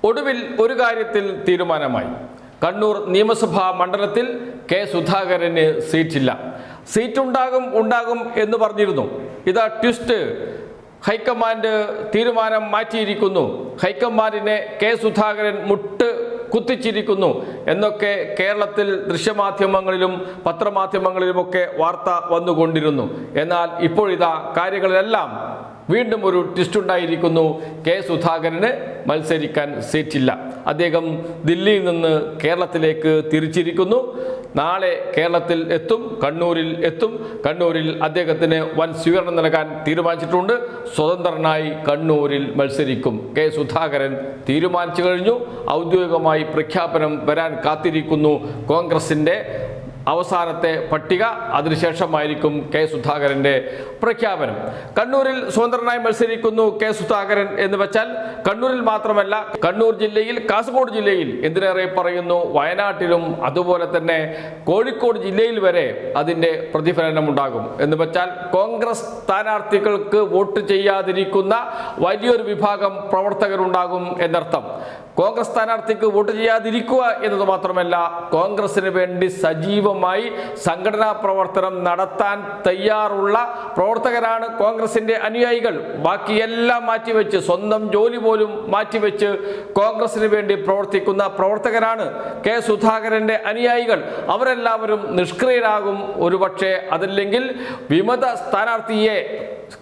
ഒടുവിൽ ഒരു കാര്യത്തിൽ തീരുമാനമായി. കണ്ണൂർ നിയമസഭാ മണ്ഡലത്തിൽ കെ സുധാകരന് സീറ്റില്ല. ഉണ്ടാകും എന്ന് പറഞ്ഞിരുന്നു. ഇതാ ട്വിസ്റ്റ്. ഹൈക്കമാൻഡ് തീരുമാനം മാറ്റിയിരിക്കുന്നു. ഹൈക്കമാൻഡിനെ കെ സുധാകരൻ കുത്തിച്ചിരിക്കുന്നു എന്നൊക്കെ കേരളത്തിൽ ദൃശ്യമാധ്യമങ്ങളിലും പത്രമാധ്യമങ്ങളിലുമൊക്കെ വാർത്ത വന്നുകൊണ്ടിരുന്നു. എന്നാൽ ഇപ്പോഴിതാ കാര്യങ്ങളിലെല്ലാം വീണ്ടും ഒരു ട്വിസ്റ്റ് ഉണ്ടായിരിക്കുന്നു. കെ സുധാകരന് മത്സരിക്കാൻ സീറ്റില്ല. അദ്ദേഹം ദില്ലിയിൽ നിന്ന് കേരളത്തിലേക്ക് തിരിച്ചിരിക്കുന്നു. നാളെ കേരളത്തിൽ എത്തും, കണ്ണൂരിൽ അദ്ദേഹത്തിന് വൻ സ്വീകരണം നൽകാൻ തീരുമാനിച്ചിട്ടുണ്ട്. സ്വതന്ത്രനായി കണ്ണൂരിൽ മത്സരിക്കും. കെ സുധാകരൻ തീരുമാനിച്ചു കഴിഞ്ഞു. ഔദ്യോഗികമായി പ്രഖ്യാപനം വരാൻ കാത്തിരിക്കുന്നു. കോൺഗ്രസിൻ്റെ അവസാനത്തെ പട്ടിക, അതിനുശേഷമായിരിക്കും കെ സുധാകരൻ്റെ പ്രഖ്യാപനം. കണ്ണൂരിൽ സ്വതന്ത്രനായി മത്സരിക്കുന്നു കെ സുധാകരൻ എന്ന് വെച്ചാൽ കണ്ണൂരിൽ മാത്രമല്ല, കണ്ണൂർ ജില്ലയിൽ, കാസർഗോഡ് ജില്ലയിൽ, എന്തിനേറെ പറയുന്നു വയനാട്ടിലും അതുപോലെ തന്നെ കോഴിക്കോട് ജില്ലയിൽ വരെ അതിൻ്റെ പ്രതിഫലനമുണ്ടാകും. എന്ന് വെച്ചാൽ കോൺഗ്രസ് സ്ഥാനാർത്ഥികൾക്ക് വോട്ട് ചെയ്യാതിരിക്കുന്ന വലിയൊരു വിഭാഗം പ്രവർത്തകരുണ്ടാകും എന്നർത്ഥം. കോൺഗ്രസ് സ്ഥാനാർത്ഥിക്ക് വോട്ട് ചെയ്യാതിരിക്കുക എന്നത് മാത്രമല്ല, കോൺഗ്രസിന് വേണ്ടി സജീവമായി സംഘടനാ പ്രവർത്തനം നടത്താൻ തയ്യാറുള്ള പ്രവർത്തകരാണ് കോൺഗ്രസിൻ്റെ അനുയായികൾ. ബാക്കിയെല്ലാം മാറ്റിവെച്ച്, സ്വന്തം ജോലി പോലും മാറ്റിവെച്ച് കോൺഗ്രസിന് വേണ്ടി പ്രവർത്തിക്കുന്ന പ്രവർത്തകരാണ് കെ സുധാകരൻ്റെ അനുയായികൾ. അവരെല്ലാവരും നിഷ്ക്രിയരാകും ഒരുപക്ഷെ. അതല്ലെങ്കിൽ വിമത സ്ഥാനാർത്ഥിയെ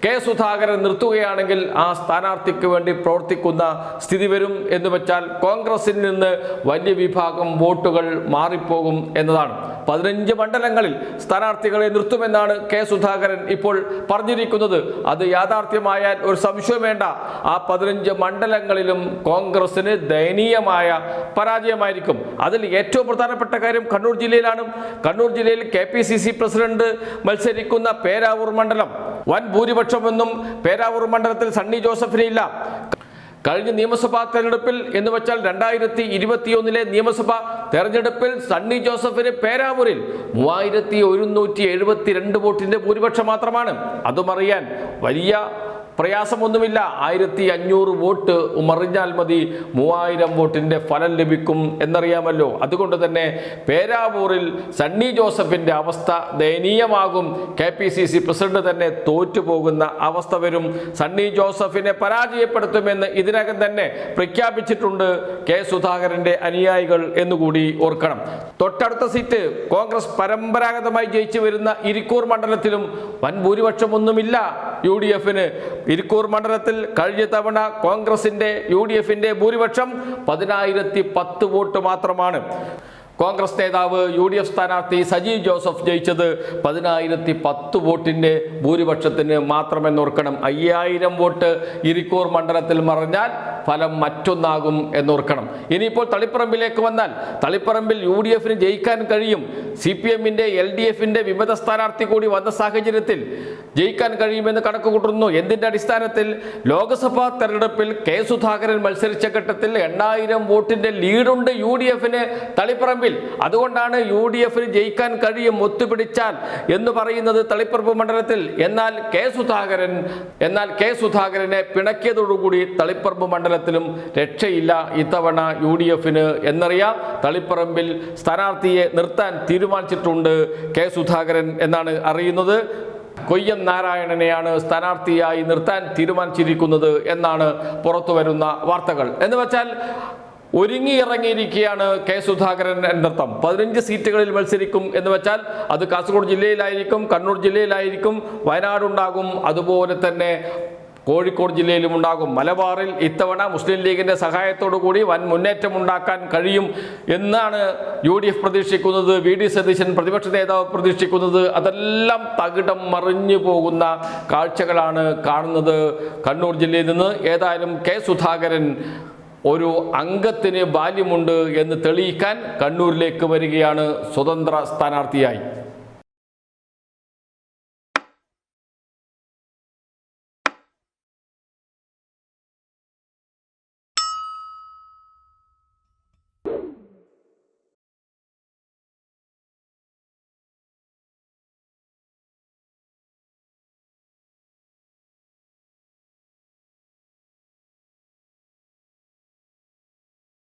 കെ സുധാകരൻ നിർത്തുകയാണെങ്കിൽ ആ സ്ഥാനാർത്ഥിക്ക് വേണ്ടി പ്രവർത്തിക്കുന്ന സ്ഥിതി വരും. എന്ന് വെച്ചാൽ കോൺഗ്രസിൽ നിന്ന് വലിയ വിഭാഗം വോട്ടുകൾ മാറിപ്പോകും എന്നതാണ്. 15 മണ്ഡലങ്ങളിൽ സ്ഥാനാർത്ഥികളെ നിർത്തുമെന്നാണ് കെ സുധാകരൻ ഇപ്പോൾ പറഞ്ഞിരിക്കുന്നത്. അത് യാഥാർത്ഥ്യമായാൽ ഒരു സംശയം വേണ്ട, ആ 15 മണ്ഡലങ്ങളിലും കോൺഗ്രസിന് ദയനീയമായ പരാജയമായിരിക്കും. അതിൽ ഏറ്റവും പ്രധാനപ്പെട്ട കാര്യം കണ്ണൂർ ജില്ലയിലാണ്. കണ്ണൂർ ജില്ലയിൽ KPCC പ്രസിഡന്റ് മത്സരിക്കുന്ന പേരാവൂർ മണ്ഡലം, വൻ ഭൂരിപക്ഷമൊന്നും പേരാവൂർ മണ്ഡലത്തിൽ സണ്ണി ജോസഫിന് ഇല്ല. കഴിഞ്ഞ നിയമസഭാ തെരഞ്ഞെടുപ്പിൽ എന്ന് വെച്ചാൽ 2021 നിയമസഭാ തെരഞ്ഞെടുപ്പിൽ സണ്ണി ജോസഫിന് പേരാവൂരിൽ 3172 വോട്ടിന്റെ ഭൂരിപക്ഷം മാത്രമാണ്. അതുമറിയാൻ വലിയ പ്രയാസമൊന്നുമില്ല. 1500 വോട്ട് മറിഞ്ഞാൽ മതി 3000 വോട്ടിന്റെ ഫലം ലഭിക്കും എന്നറിയാമല്ലോ. അതുകൊണ്ട് തന്നെ പേരാവൂരിൽ സണ്ണി ജോസഫിന്റെ അവസ്ഥ ദയനീയമാകും. KPCC പ്രസിഡന്റ് തന്നെ തോറ്റുപോകുന്ന അവസ്ഥ വരും. സണ്ണി ജോസഫിനെ പരാജയപ്പെടുത്തുമെന്ന് ഇതിനകം തന്നെ പ്രഖ്യാപിച്ചിട്ടുണ്ട് കെ സുധാകരന്റെ അനുയായികൾ എന്നുകൂടി ഓർക്കണം. തൊട്ടടുത്ത സീറ്റ് കോൺഗ്രസ് പരമ്പരാഗതമായി ജയിച്ചു വരുന്ന ഇരിക്കൂർ മണ്ഡലത്തിലും വൻ ഭൂരിപക്ഷമൊന്നുമില്ല UDFന്. ഇരിക്കൂർ മണ്ഡലത്തിൽ കഴിഞ്ഞ തവണ കോൺഗ്രസിന്റെ UDFന്റെ ഭൂരിപക്ഷം 10010 വോട്ട് മാത്രമാണ്. കോൺഗ്രസ് നേതാവ് UDF സ്ഥാനാർത്ഥി സജീവ് ജോസഫ് ജയിച്ചത് 10010 വോട്ടിന്റെ ഭൂരിപക്ഷത്തിന് മാത്രമെന്നോർക്കണം. 5000 വോട്ട് ഇരിക്കൂർ മണ്ഡലത്തിൽ മറിഞ്ഞാൽ ഫലം മറ്റൊന്നാകും എന്നോർക്കണം. ഇനിയിപ്പോൾ തളിപ്പറമ്പിലേക്ക് വന്നാൽ, തളിപ്പറമ്പിൽ UDFന് ജയിക്കാൻ കഴിയും. CPMന്റെ LDFന്റെ വിമത സ്ഥാനാർത്ഥി കൂടി വന്ന സാഹചര്യത്തിൽ ജയിക്കാൻ കഴിയുമെന്ന് കണക്ക് കൂട്ടുന്നു. എന്തിന്റെ അടിസ്ഥാനത്തിൽ? ലോക്സഭാ തെരഞ്ഞെടുപ്പിൽ കെ സുധാകരൻ മത്സരിച്ച ഘട്ടത്തിൽ 8000 വോട്ടിന്റെ ലീഡുണ്ട് UDFന് തളിപ്പറമ്പിൽ. അതുകൊണ്ടാണ് UDFന് ജയിക്കാൻ കഴിയും ഒത്തുപിടിച്ചാൽ എന്ന് പറയുന്നത് തളിപ്പറമ്പ് മണ്ഡലത്തിൽ. എന്നാൽ കെ സുധാകരനെ പിണക്കിയതോടുകൂടി തളിപ്പറമ്പ് മണ്ഡലത്തിലും രക്ഷയില്ല ഇത്തവണ UDFന് എന്നറിയാം. തളിപ്പറമ്പിൽ സ്ഥാനാർത്ഥിയെ നിർത്താൻ തീരുമാനിച്ചിട്ടുണ്ട് കെ സുധാകരൻ എന്നാണ് അറിയുന്നത്. കൊയ്യം നാരായണനെയാണ് സ്ഥാനാർത്ഥിയായി നിർത്താൻ തീരുമാനിച്ചിരിക്കുന്നത് എന്നാണ് പുറത്തുവരുന്ന വാർത്തകൾ. എന്ന് വെച്ചാൽ ഒരുങ്ങിയിറങ്ങിയിരിക്കുകയാണ് കെ സുധാകരൻ എന്നർത്ഥം. 15 സീറ്റുകളിൽ മത്സരിക്കും എന്ന് വെച്ചാൽ അത് കാസർഗോഡ് ജില്ലയിലായിരിക്കും, കണ്ണൂർ ജില്ലയിലായിരിക്കും, വയനാടുണ്ടാകും, അതുപോലെ തന്നെ കോഴിക്കോട് ജില്ലയിലും ഉണ്ടാകും. മലബാറിൽ ഇത്തവണ മുസ്ലിം ലീഗിന്റെ സഹായത്തോടു കൂടി വൻ മുന്നേറ്റം ഉണ്ടാക്കാൻ കഴിയും എന്നാണ് UDF പ്രതീക്ഷിക്കുന്നത്. VD സതീശൻ പ്രതിപക്ഷ നേതാവ് പ്രതീക്ഷിക്കുന്നത്. അതെല്ലാം തകിടം മറിഞ്ഞു പോകുന്ന കാഴ്ചകളാണ് കാണുന്നത് കണ്ണൂർ ജില്ലയിൽ നിന്ന്. ഏതായാലും കെ സുധാകരൻ ഒരു അംഗത്തിന് ബാല്യമുണ്ട് എന്ന് തെളിയിക്കാൻ കണ്ണൂരിലേക്ക് വരികയാണ് സ്വതന്ത്ര സ്ഥാനാർത്ഥിയായി.